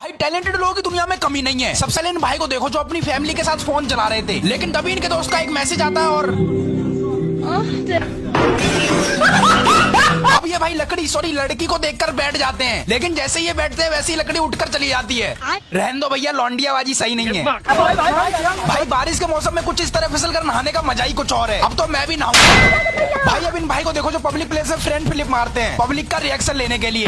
भाई टैलेंटेड लोगों की दुनिया में कमी नहीं है। सबसे पहले इन भाई को देखो जो अपनी फैमिली के साथ फोन चला रहे थे, लेकिन तभी इनके दोस्त का एक मैसेज आता है और अब ये भाई लड़की को देखकर बैठ जाते हैं, लेकिन जैसे ये बैठते हैं वैसे ही लकड़ी उठकर चली जाती है। रहने दो भैया, लौंडियाबाजी सही नहीं है। भाई बारिश के मौसम में कुछ इस तरह फिसल कर नहाने का मजा ही कुछ और है। अब तो मैं भी नहाऊंगा। भाई अब इन भाई को देखो जो पब्लिक प्लेस में फ्रंट फ्लिप मारते हैं पब्लिक का रिएक्शन लेने के लिए।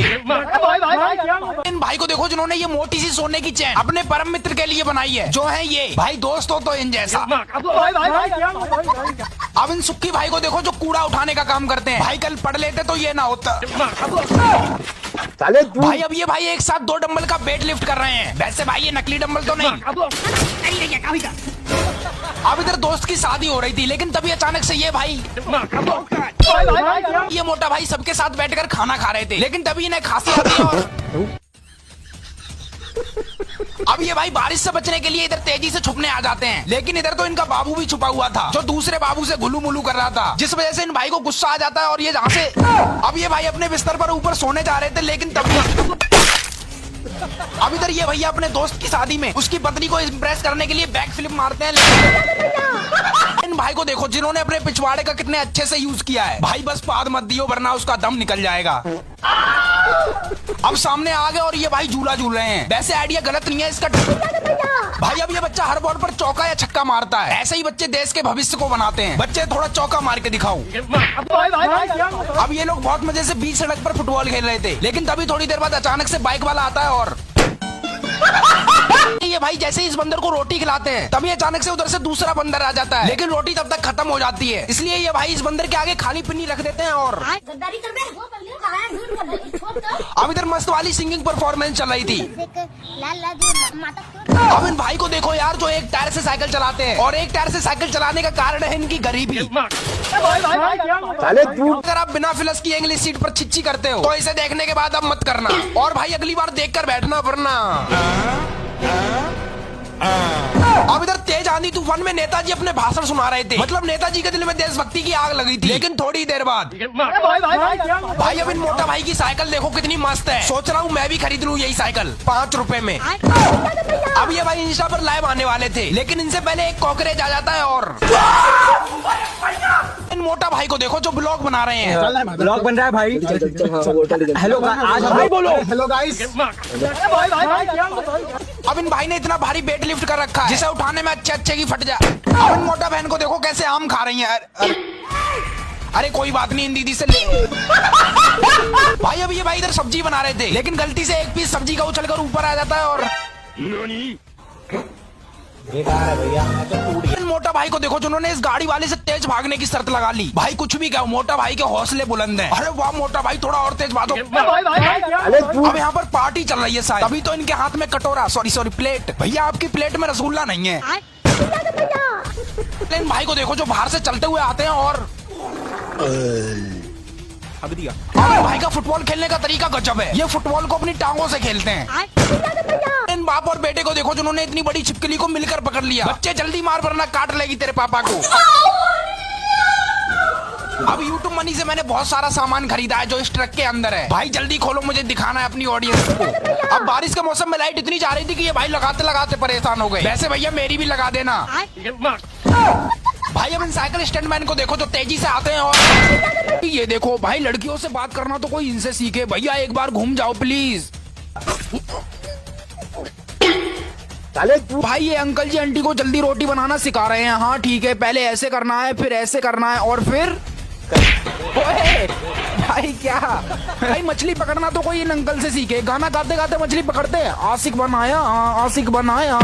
इन भाई को देखो जिन्होंने ये मोटी सी सोने की चैन अपने परम मित्र के लिए बनाई है, जो है ये भाई दोस्त हो तो इन जैसा। अब इन सुक्की भाई को देखो जो कूड़ा उठाने का काम करते हैं। भाई कल पढ़ लेते तो ये ना होता। भाई अब ये भाई एक साथ 2 डंबल का वेट लिफ्ट कर रहे हैं। वैसे भाई ये नकली डंबल तो नहीं। अब इधर दोस्त की शादी हो रही थी, लेकिन तभी अचानक से ये भाई ये मोटा भाई सबके साथ बैठकर खाना खा रहे थे, लेकिन तभी इन्हें खांसी आती है और अब ये भाई बारिश से बचने के लिए इधर तेजी से छुपने आ जाते हैं, लेकिन इधर तो इनका बाबू भी छुपा हुआ था जो दूसरे बाबू से गुलू मुलू कर रहा था, जिस वजह से इन भाई को गुस्सा आ जाता है और ये जहाँ से अब ये भाई अपने बिस्तर पर ऊपर सोने जा रहे थे, लेकिन तभी अब इधर ये भैया अपने दोस्त की शादी में उसकी पत्नी को इम्प्रेस करने के लिए बैक फ्लिप मारते हैं। इन भाई को देखो जिन्होंने अपने पिछवाड़े का कितने अच्छे से यूज किया है। भाई बस पाद मत दियो वरना उसका दम निकल जाएगा। अब सामने आ गए और ये भाई झूला झूल रहे हैं। वैसे आइडिया गलत नहीं है इसका। भाई अब ये बच्चा हर बॉल पर चौका या छक्का मारता है। ऐसे ही बच्चे देश के भविष्य को बनाते हैं। बच्चे थोड़ा चौका मार के दिखाओ। अब ये लोग बहुत मजे से बीच सड़क पर फुटबॉल खेल रहे थे, लेकिन तभी थोड़ी देर बाद अचानक से बाइक वाला आता है और ये भाई जैसे इस बंदर को रोटी खिलाते हैं तभी अचानक से उधर से दूसरा बंदर आ जाता है, लेकिन रोटी तब तक खत्म हो जाती है, इसलिए ये भाई इस बंदर के आगे खाली पिन्नी रख देते हैं और अब इधर मस्त वाली सिंगिंग परफॉर्मेंस चल रही थी। अब इन भाई को देखो यार जो एक टायर से साइकिल चलाते हैं, और एक टायर से साइकिल चलाने का कारण है इनकी गरीबी। अगर आप बिना फिलस की इंग्लिश सीट पर छिच्ची करते हो तो इसे देखने के बाद अब मत करना, और भाई अगली बार देखकर बैठना वरना। अब इधर तेज आंधी तूफान में नेताजी अपने भाषण सुना रहे थे, मतलब नेताजी के दिल में देशभक्ति की आग लगी थी, लेकिन थोड़ी देर बाद भाई अब इन मोटा भाई की साइकिल देखो कितनी मस्त है। सोच रहा हूँ मैं भी खरीद लूँ यही साइकिल 5 रुपए में। अब ये भाई इंस्टा पर लाइव आने वाले थे, लेकिन इनसे पहले एक कॉकरेज आ जाता है और इन मोटा भाई को देखो जो ब्लॉग बना रहे हैं। ब्लॉग बन रहा है भाई। हेलो आज भाई बोलो हेलो गाइस। अब इन भाई ने इतना भारी वेट लिफ्ट कर रखा है जिसे उठाने में अच्छे की फट जाए। अब इन मोटा बहन को देखो कैसे आम खा रही है। अरे कोई बात नहीं, इन दीदी से ले। भाई अब ये भाई इधर सब्जी बना रहे थे, लेकिन गलती से एक पीस सब्जी का उछलकर ऊपर आ जाता है और इन मोटा भाई को देखो जिन्होंने इस गाड़ी वाले से तेज भागने की शर्त लगा ली। भाई कुछ भी कहो मोटा भाई के हौसले बुलंद हैं। अरे वाह मोटा भाई थोड़ा और तेज भागो। अब यहाँ पर पार्टी चल रही है शायद, तभी तो इनके हाथ में कटोरा सॉरी प्लेट। भैया आपकी प्लेट में रसगुल्ला नहीं है। इन भाई को देखो जो बाहर से चलते हुए आते हैं और अब दिया। भाई का फुटबॉल खेलने का तरीका गजब है। ये फुटबॉल को अपनी टांगों से खेलते हैं। इन बाप और बेटे को देखो जिन्होंने इतनी बड़ी छिपकली को मिलकर पकड़ लिया। बच्चे जल्दी मार वरना काट लेगी तेरे पापा को। अब YouTube मनी से मैंने बहुत सारा सामान खरीदा है जो इस ट्रक के अंदर है। भाई जल्दी खोलो, मुझे दिखाना है अपनी ऑडियंस को। अब बारिश के मौसम में लाइट इतनी जा रही थी कि ये भाई लगाते लगाते परेशान हो गए। वैसे भैया मेरी भी लगा देना। भाई अब इन साइकिल स्टैंडमैन को देखो जो तेजी से आते हैं और ये देखो भाई लड़कियों से बात करना तो कोई इनसे सीखे। भैया एक बार घूम जाओ प्लीज। भाई ये अंकल जी आंटी को जल्दी रोटी बनाना सिखा रहे हैं। हाँ ठीक है, पहले ऐसे करना है फिर ऐसे करना है और फिर ओए भाई क्या भाई मछली पकड़ना तो कोई इन अंकल से सीखे। गाना गाते गाते मछली पकड़ते हैं। आशिक बनाया आशिक बनाया।